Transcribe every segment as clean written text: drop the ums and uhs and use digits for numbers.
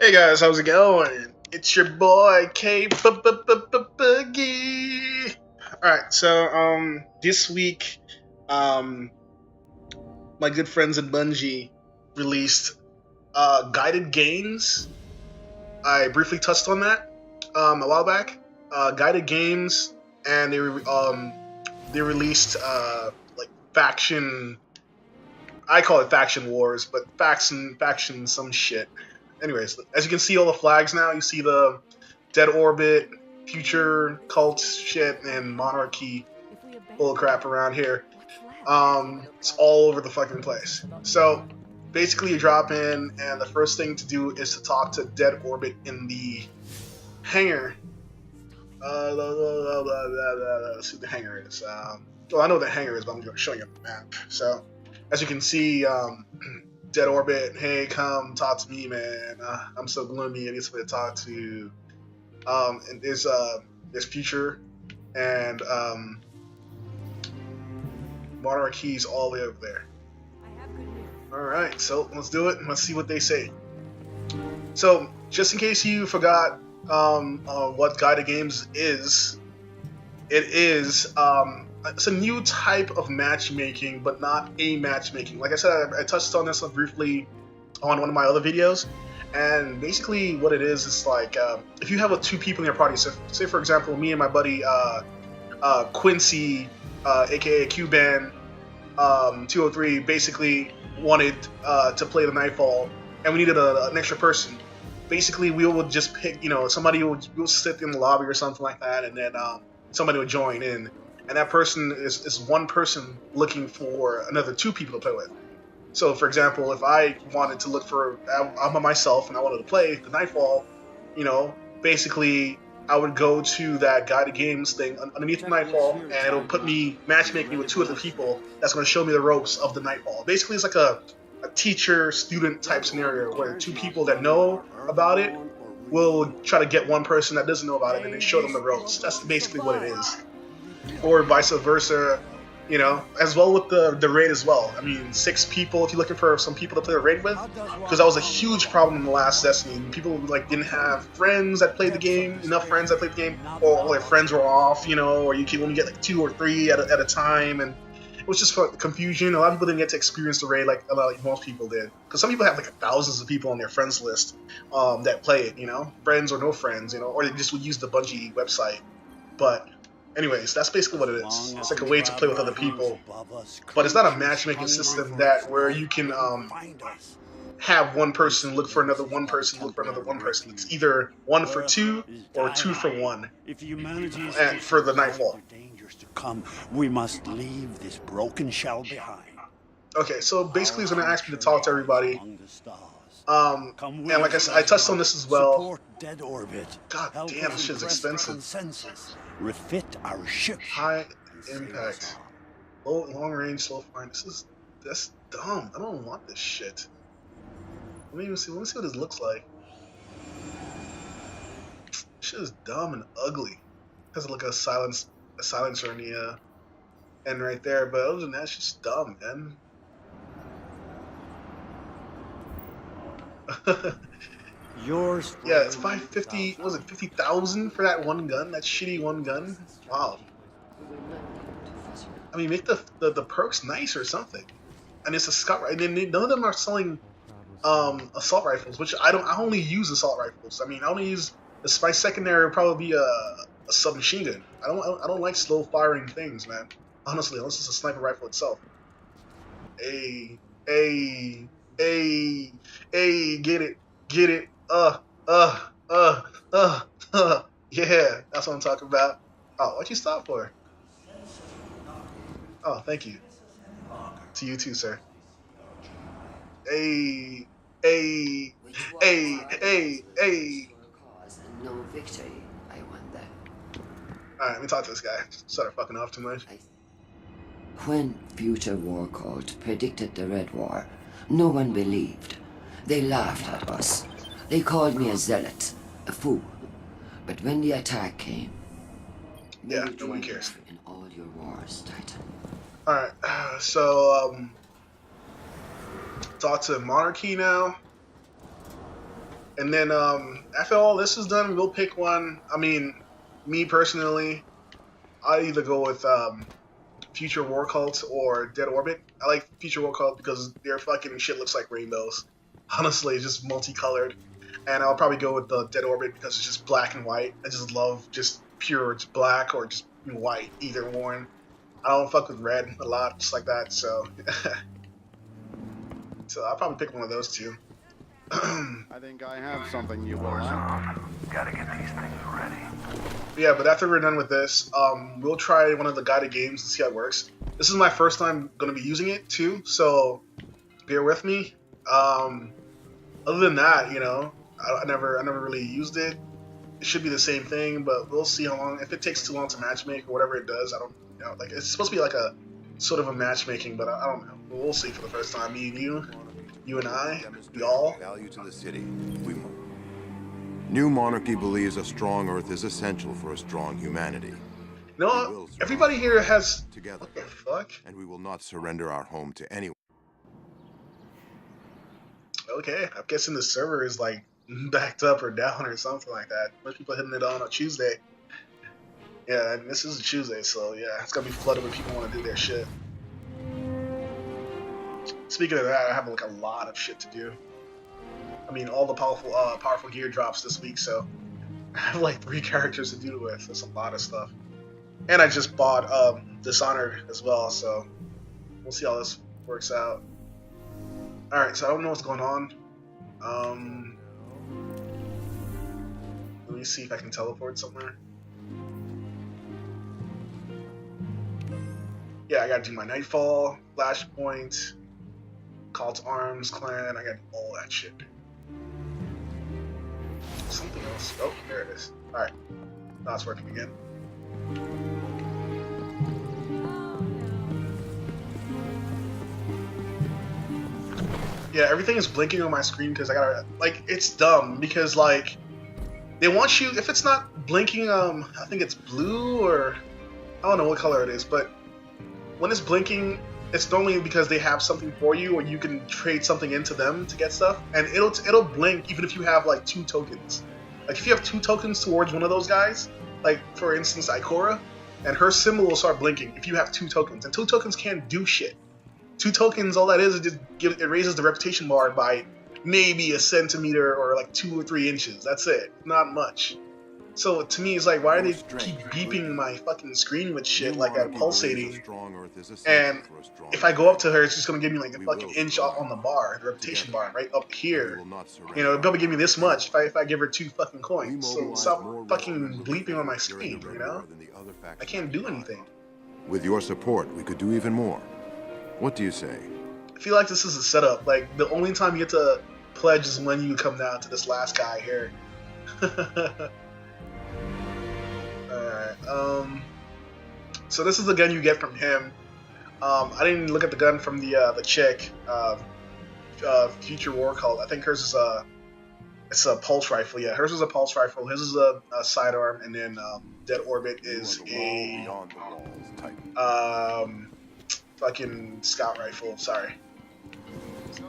Hey guys, how's it going? It's your boy K Boogie. Alright, so this week um my good friends at Bungie released guided games. I briefly touched on that a while back. Guided games, and they released like faction. I call it faction wars, but faction some shit. Anyways, as you can see all the flags now, you see the Dead Orbit, Future, Cult shit, and Monarchy bull crap around here. It's all over the fucking place. So basically you drop in, and the first thing to do is to talk to Dead Orbit in the hangar. Let's see what the hangar is. Well, I know what the hangar is, but I'm going to show you on the map. So as you can see, Dead Orbit, hey, come talk to me, man. I'm so gloomy. I need somebody to talk to. And there's Future and Monarchy's all the way over there. All right, so let's do it. Let's see what they say. So, just in case you forgot what guided games is, it is it's a new type of matchmaking, but not a matchmaking. Like I said, I touched on this briefly on one of my other videos, and basically what it is like if you have two people in your party. So, say for example, me and my buddy Quincy, aka Cuban 203, basically wanted to play the Nightfall, and we needed an extra person. Basically, we would just pick, somebody would sit in the lobby or something like that, and then somebody would join in. And that person is one person looking for another two people to play with. So, for example, if I wanted to look for, I'm by myself and I wanted to play the Nightfall, basically I would go to that guided games thing underneath the Nightfall, and it'll matchmake me with two other people that's going to show me the ropes of the Nightfall. Basically, it's like a teacher-student type scenario where two people that know about it will try to get one person that doesn't know about it and then show them the ropes. That's basically what it is. Or vice versa, as well with the raid as well. I mean, 6 people if you're looking for some people to play the raid with, because that was a huge problem in the last Destiny. People didn't have friends that played the game, enough friends that played the game, or their friends were off, or you can only get like 2 or 3 at a time, and it was just confusion. A lot of people didn't get to experience the raid like most people did, because some people have like thousands of people on their friends list that play it, friends or no friends, or they just would use the Bungie website. But anyways, that's basically what it is. It's like a way to play with other people, but it's not a matchmaking system where you can have one person look for another one person, look for another one person. It's either 1 for 2 or 2 for 1. And for the Nightfall. We must leave this broken shell behind. Okay, so basically he's going to ask me to talk to everybody. And like I said, I touched on this as well. Dead Orbit. God damn, this shit's expensive. Refit our ship. High impact. Long range, slow fire. That's dumb. I don't want this shit. Let me see what this looks like. This shit is dumb and ugly. It has like a silencer in the end right there, but other than that, it's just dumb, man. Yours. Yeah, it's 550. What was it 50,000 for that one gun? That shitty one gun. Wow. I mean, make the perks nice or something. And it's a scout rifle. And then none of them are selling assault rifles, which I only use assault rifles. I mean, I only use my secondary would probably be a submachine gun. I don't like slow firing things, man. Honestly, unless it's a sniper rifle itself. Hey, get it. Yeah, that's what I'm talking about. Oh, what'd you stop for? Oh, thank you. To you too, sir. Hey. No victory, I wonder. Alright, let me talk to this guy. Started fucking off too much. When Future War Cult predicted the Red War, no one believed. They laughed at us. They called me a zealot, a fool. But when the attack came, yeah, no one cares. In all your wars, Titan. Alright, so talk to Monarchy now. And then after all this is done, we'll pick one. I mean, me personally, I'll either go with Future War Cult or Dead Orbit. I like Future War Cult because their fucking shit looks like rainbows. Honestly, it's just multicolored. And I'll probably go with the Dead Orbit because it's just black and white. I just love just pure just black or just white, either one. I don't fuck with red a lot, just like that, so... so I'll probably pick one of those two. I think I have something you will like. Gotta get these things ready. Yeah, but after we're done with this, we'll try one of the guided games and see how it works. This is my first time going to be using it, too, so bear with me. Other than that, you know, I never really used it. It should be the same thing, but we'll see how long. If it takes too long to matchmake or whatever it does, I don't know. Like, it's supposed to be like a sort of a matchmaking, but I don't know. We'll see for the first time. Me and you and I, y'all. Value to the city. New monarchy believes a strong Earth is essential for a strong humanity. No, everybody here has. Together. What the fuck? And we will not surrender our home to anyone. Okay, I'm guessing the server is like backed up or down or something like that. Most people hitting it on a Tuesday. Yeah, and this is a Tuesday, so yeah, it's gonna be flooded when people want to do their shit. Speaking of that, I have like a lot of shit to do. I mean, all the powerful gear drops this week, so I have like 3 characters to deal with. That's a lot of stuff. And I just bought Dishonored as well, so we'll see how this works out. Alright, so I don't know what's going on. Let me see if I can teleport somewhere. Yeah, I gotta do my Nightfall, Flashpoint, Call to Arms, Clan, I gotta do all that shit. Something else. Oh, there it is. Alright. Now it's working again. Yeah, everything is blinking on my screen because I gotta, like, it's dumb because, like, they want you, if it's not blinking, I think it's blue or, I don't know what color it is, but when it's blinking, it's normally because they have something for you or you can trade something into them to get stuff, and it'll blink even if you have, like, 2 tokens. Like, if you have 2 tokens towards one of those guys, like, for instance, Ikora, and her symbol will start blinking if you have 2 tokens, and 2 tokens can't do shit. 2 tokens, all that is just it raises the reputation bar by maybe a centimeter or like 2 or 3 inches. That's it. Not much. So to me, it's like, why do they keep beeping my fucking screen with shit like that, pulsating? And if I go up to her, it's just gonna give me like a fucking inch on the bar, the reputation bar, right up here. You know, it'll probably give me this much if I give her 2 fucking coins. So stop fucking bleeping on my screen. You know, I can't do anything. With your support, we could do even more. What do you say? I feel like this is a setup. Like, the only time you get to pledge is when you come down to this last guy here. Alright, so this is the gun you get from him. I didn't look at the gun from the chick, Future War Cult. I think hers is it's a pulse rifle. Yeah, hers is a pulse rifle. His is a sidearm, and then Dead Orbit is a fucking scout rifle. Sorry.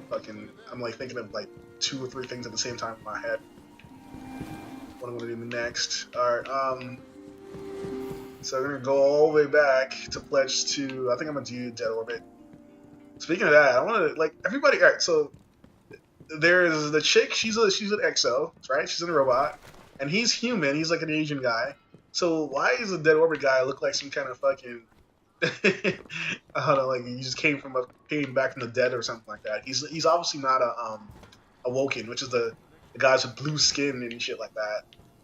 Fucking, I'm like thinking of like 2 or 3 things at the same time in my head. What I'm gonna do next. Alright, so we're gonna go all the way back to pledge to, I think I'm gonna do Dead Orbit. Speaking of that, I wanna, like, everybody, alright, so there's the chick, she's an exo, right? She's a robot. And he's human, he's like an Asian guy. So why does the Dead Orbit guy look like some kind of fucking I don't know, like he just came back from the dead or something like that. He's obviously not a Woken, which is the guys with blue skin and shit like that.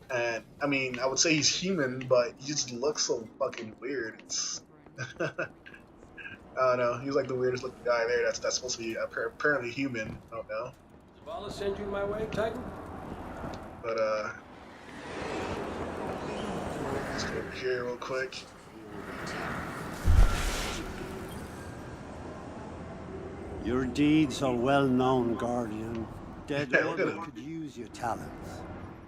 And I mean, I would say he's human, but he just looks so fucking weird. It's I don't know. He's like the weirdest looking guy there. That's supposed to be apparently human. I don't know. I'll send you my way, Titan. But let's go over here real quick. Your deeds are well known, Guardian. Dead Yeah, Orbit could use your talents.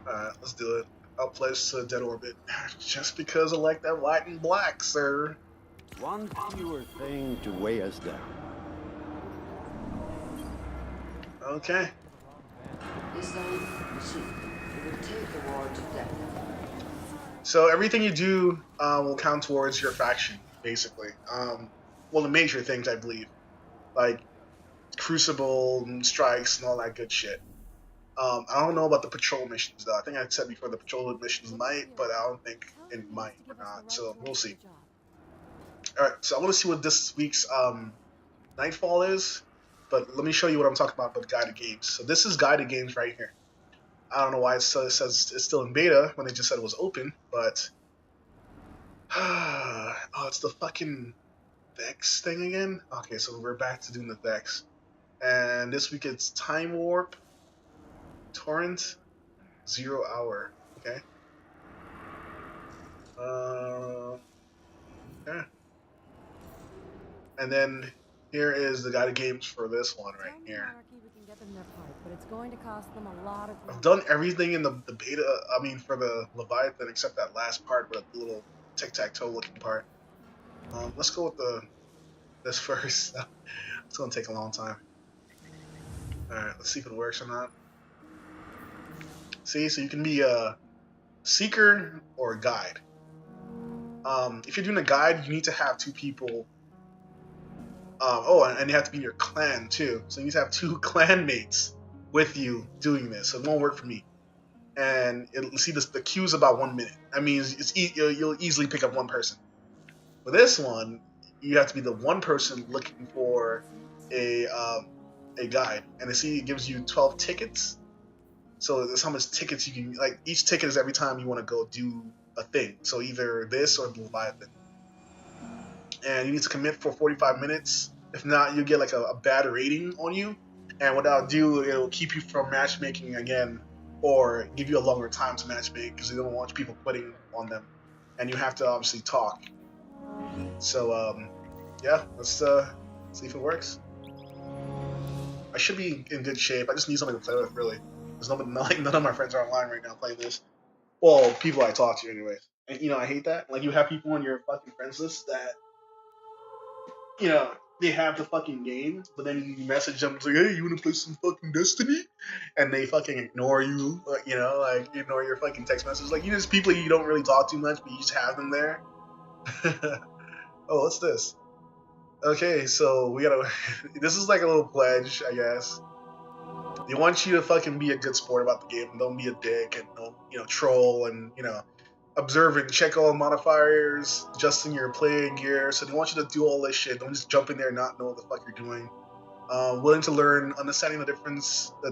Alright, let's do it. I'll pledge to Dead Orbit. Just because I like that white and black, sir. One fewer thing to weigh us down. Okay. This time, you see, we will take the war to death. So everything you do will count towards your faction, basically. Well, the major things I believe, like Crucible and strikes and all that good shit. I don't know about the patrol missions though. I think I said before the patrol missions might, but I don't think it might or not. So we'll see. All right, so I want to see what this week's Nightfall is, but let me show you what I'm talking about with guided games. So this is guided games right here. I don't know why it says it's still in beta when they just said it was open, but oh, it's the fucking Vex thing again. Okay, so we're back to doing the Vex, and this week it's Time Warp, Torrent, 0 Hour. Okay. Yeah. And then here is the guided games for this one right here. I've done everything in the beta. I mean, for the Leviathan except that last part with the little tic-tac-toe looking part. Let's go with this first. It's gonna take a long time. All right, let's see if it works or not. See, so you can be a seeker or a guide. If you're doing a guide, you need to have two people. And you have to be in your clan too. So you need to have two clan mates with you doing this. So it won't work for me. And see the queue's about 1 minute. That means you'll easily pick up one person. For this one, you have to be the one person looking for a guide, and it gives you 12 tickets. So that's how much tickets you can like. Each ticket is every time you want to go do a thing. So either this or the Leviathan, and you need to commit for 45 minutes. If not, you get like a bad rating on you, and what that'll do, it'll keep you from matchmaking again, or give you a longer time to matchmake because they don't want people quitting on them, and you have to obviously talk. So yeah, let's see if it works. I should be in good shape. I just need something to play with, really. There's none of my friends are online right now playing this. Well, people I talk to, anyways. And I hate that. Like, you have people on your fucking friends list that, they have the fucking game, but then you message them, it's like, hey, you wanna play some fucking Desttiny? And they fucking ignore you, like ignore your fucking text messages. Like, just people you don't really talk too much, but you just have them there. Oh, what's this? Okay, so we gotta. This is like a little pledge, I guess. They want you to fucking be a good sport about the game. Don't be a dick and don't, troll and, observe and check all the modifiers, adjusting your playing gear. So they want you to do all this shit. Don't just jump in there and not know what the fuck you're doing. Willing to learn, understanding the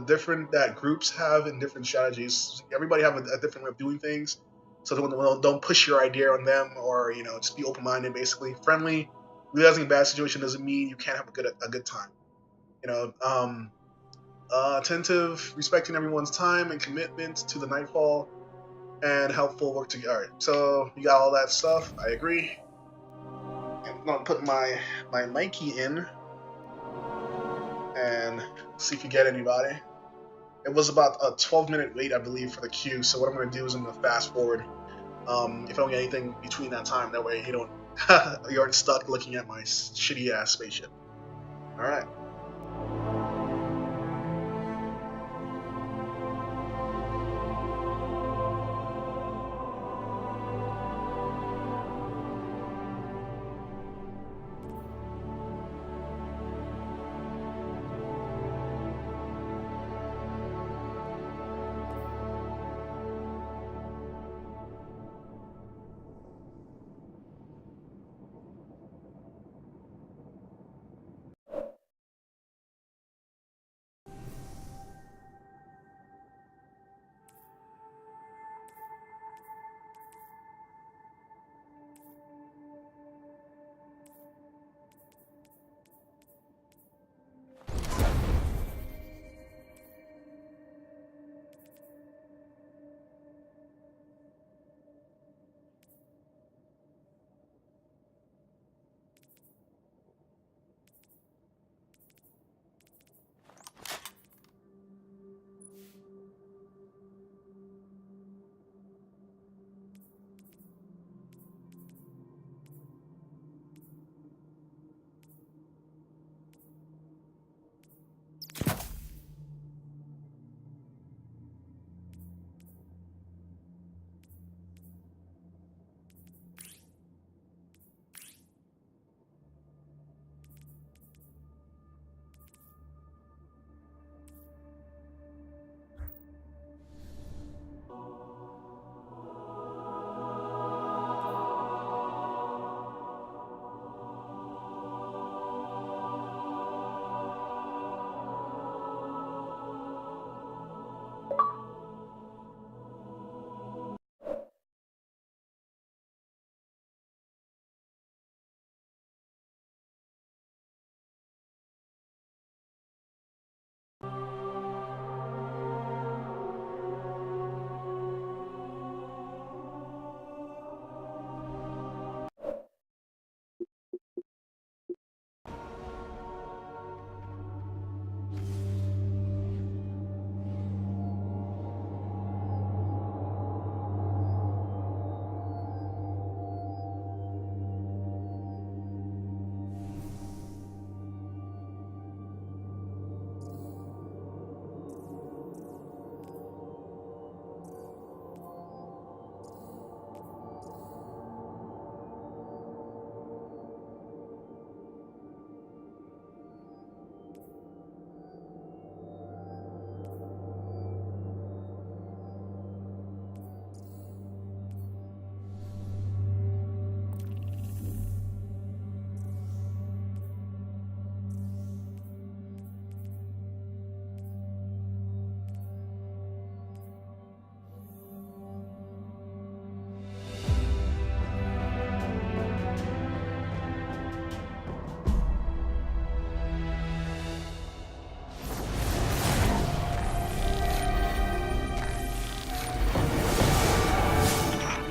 different that groups have in different strategies. Everybody have a different way of doing things. So don't push your idea on them, or just be open-minded. Basically, friendly. Realizing a bad situation doesn't mean you can't have a good time. Attentive, respecting everyone's time and commitment to the Nightfall, and helpful work together. All right, so you got all that stuff. I agree. I'm gonna put my Nike in and see if you get anybody. It was about a 12-minute wait, I believe, for the queue. So what I'm gonna do is I'm gonna fast forward. If I don't get anything between that time, that way you aren't stuck looking at my shitty ass spaceship. All right.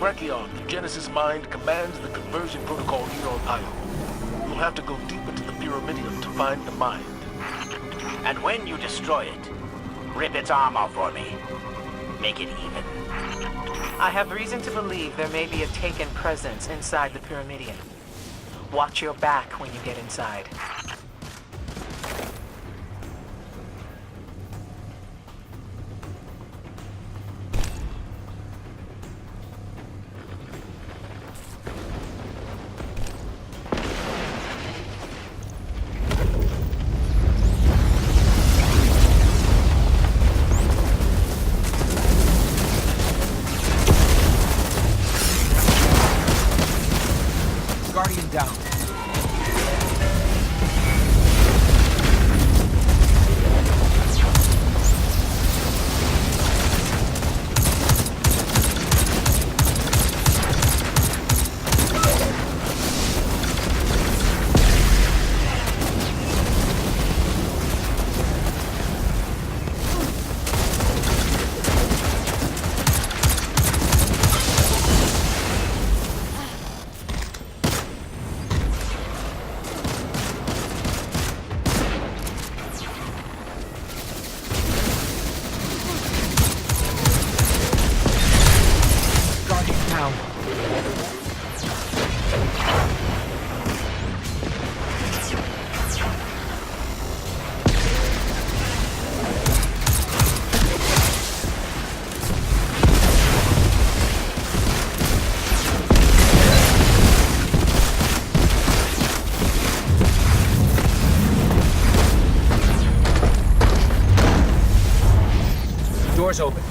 Brachion, the Genesis mind commands the conversion protocol here on Io. You'll have to go deep into the Pyramidion to find the mind. And when you destroy it, rip its arm off for me. Make it even. I have reason to believe there may be a Taken presence inside the Pyramidion. Watch your back when you get inside. Guardian down. Guardian down. Doors open.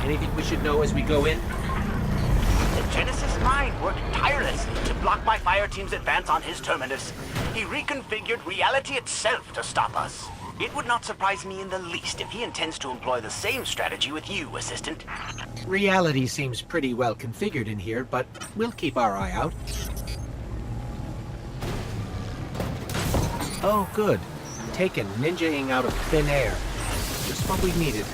Anything we should know as we go in? The Genesis mind worked tirelessly to block my fire team's advance on his terminus. He reconfigured reality itself to stop us. It would not surprise me in the least if he intends to employ the same strategy with you, Assistant. Reality seems pretty well configured in here, but we'll keep our eye out. Oh, good. Taken ninjaing out of thin air. Just what we needed.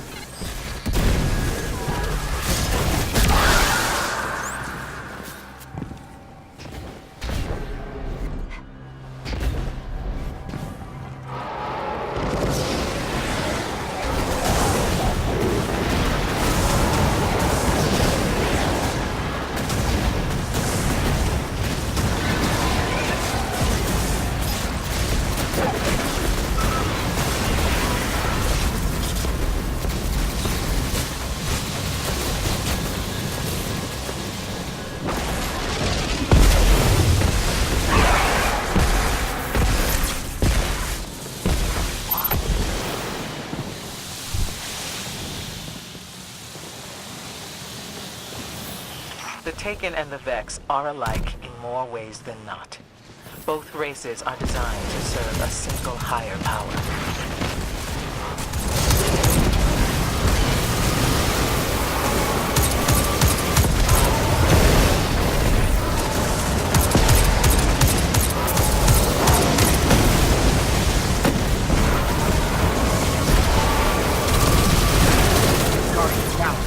The Taken and the Vex are alike in more ways than not. Both races are designed to serve a single higher power. Guardian down.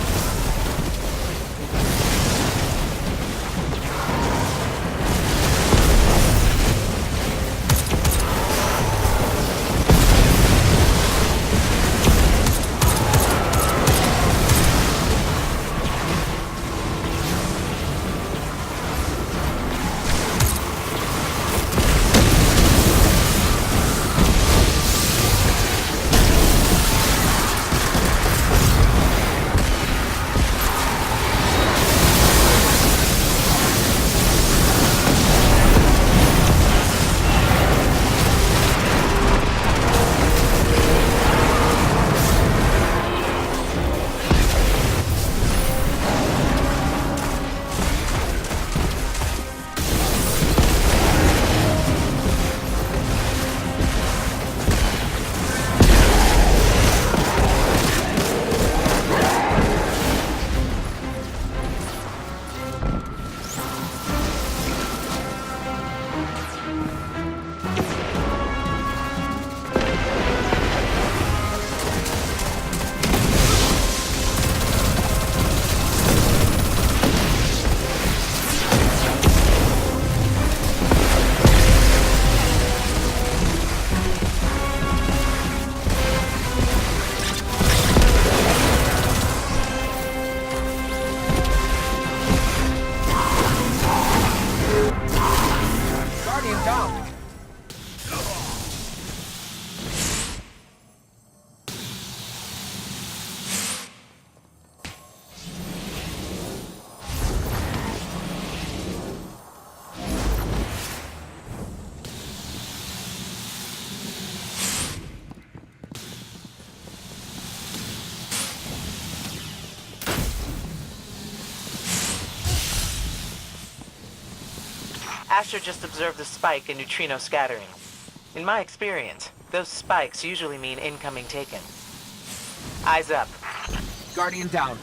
Asher just observed a spike in neutrino scattering. In my experience, those spikes usually mean incoming Taken. Eyes up. Guardian down.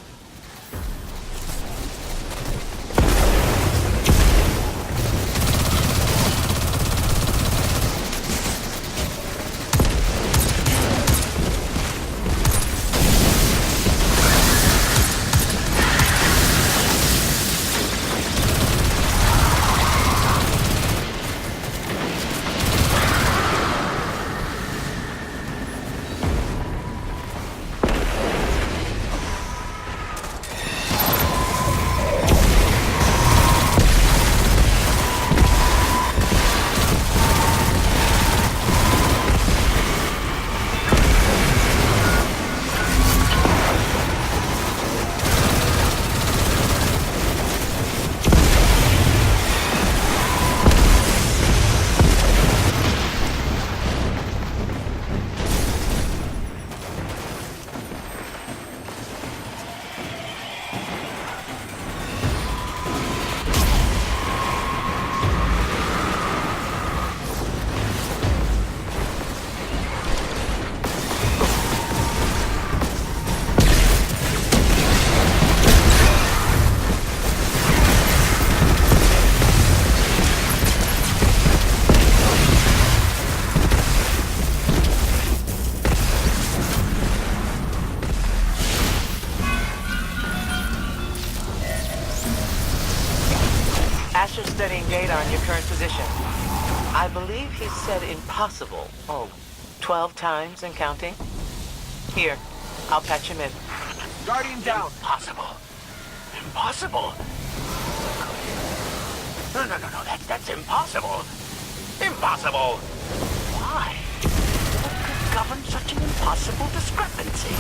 Asher's studying data on your current position. I believe he said impossible. 12 times and counting. Here, I'll patch him in. Guardian down. Impossible. Impossible? No, that's impossible. Impossible! Why? What could govern such an impossible discrepancy?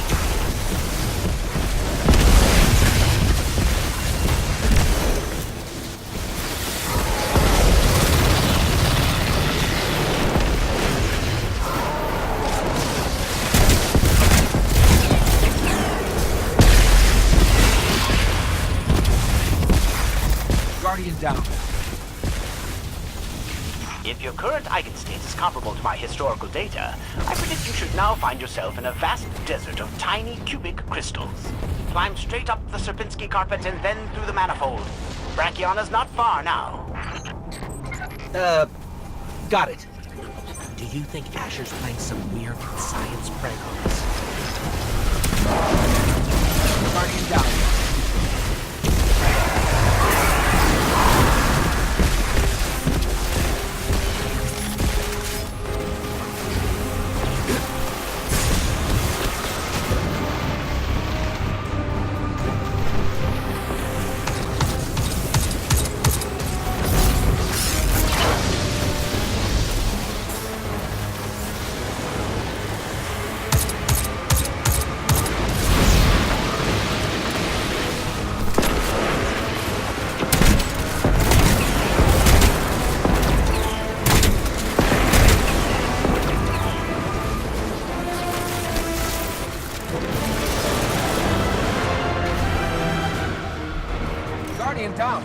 Guardian down. If your current eigenstate is comparable to my historical data, I predict you should now find yourself in a vast desert of tiny cubic crystals. Climb straight up the Serpinski carpet and then through the manifold. Brachiona's not far now. Got it. Do you think Asher's playing some weird science prank on us? Guardian down. Guardian down.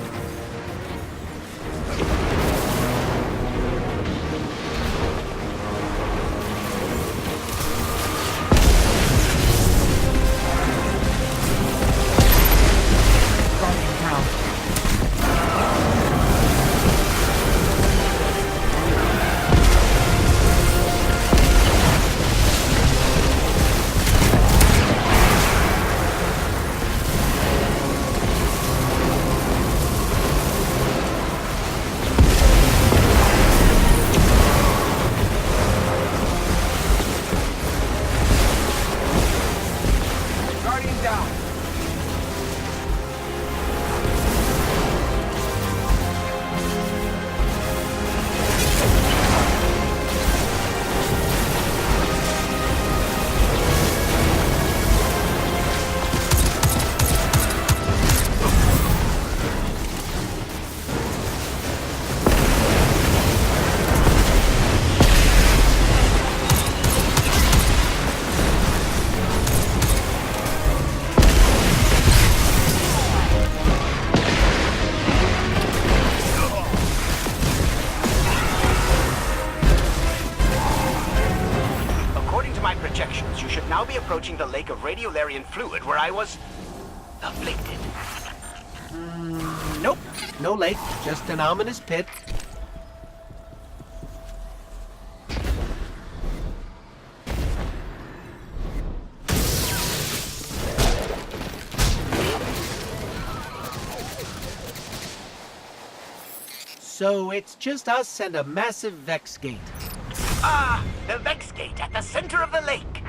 Guardian down. approaching the lake of radiolarian fluid where I was afflicted. Nope. No lake, just an ominous pit. So it's just us and a massive Vex gate. Ah, the Vex Gate at the center of the lake.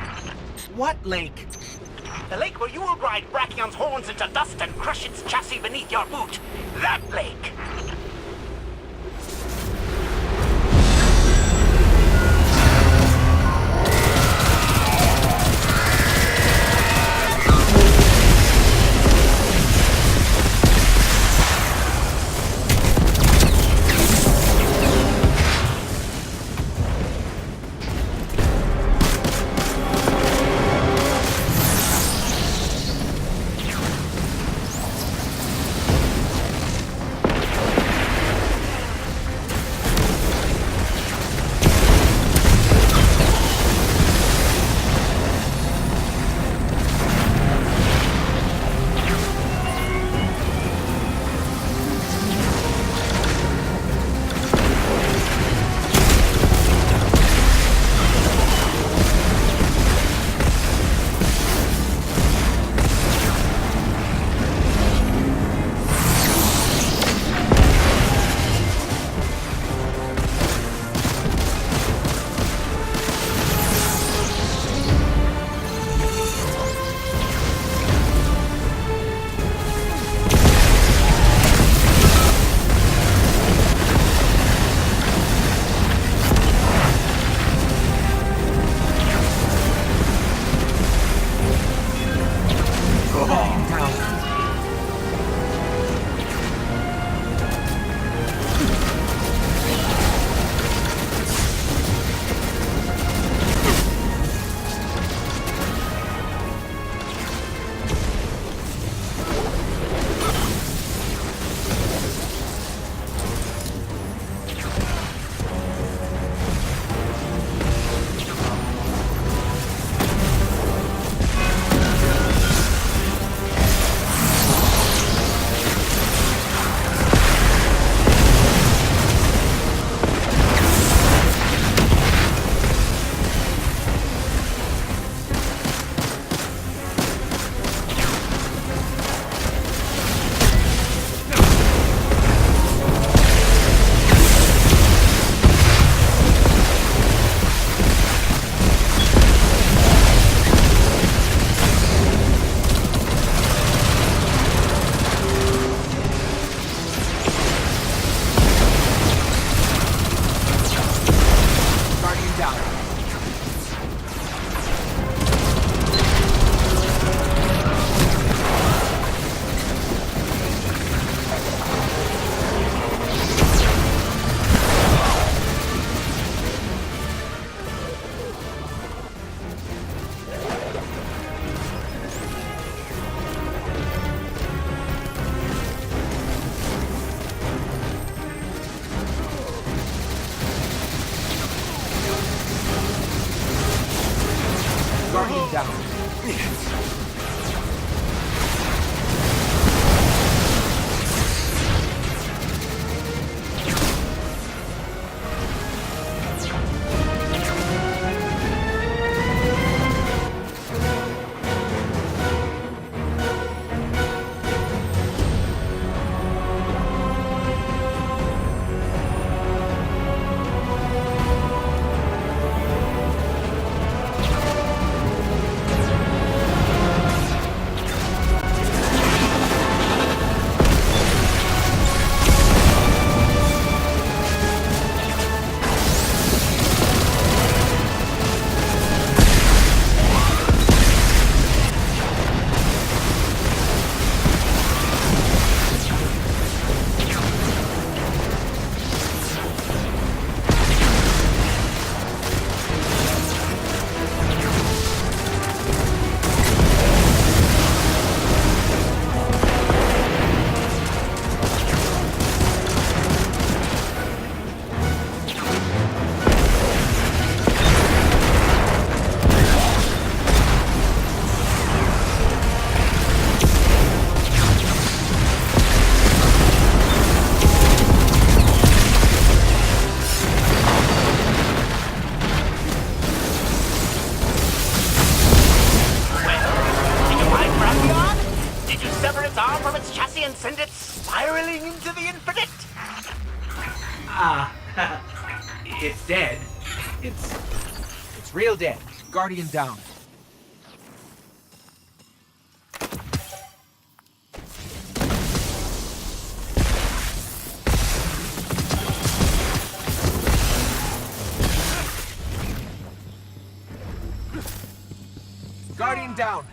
What lake? The lake where you will grind Brachion's horns into dust and crush its chassis beneath your boot. That lake. its arm from its chassis and send it spiraling into the infinite? It's dead. It's real dead. Guardian down. Guardian down.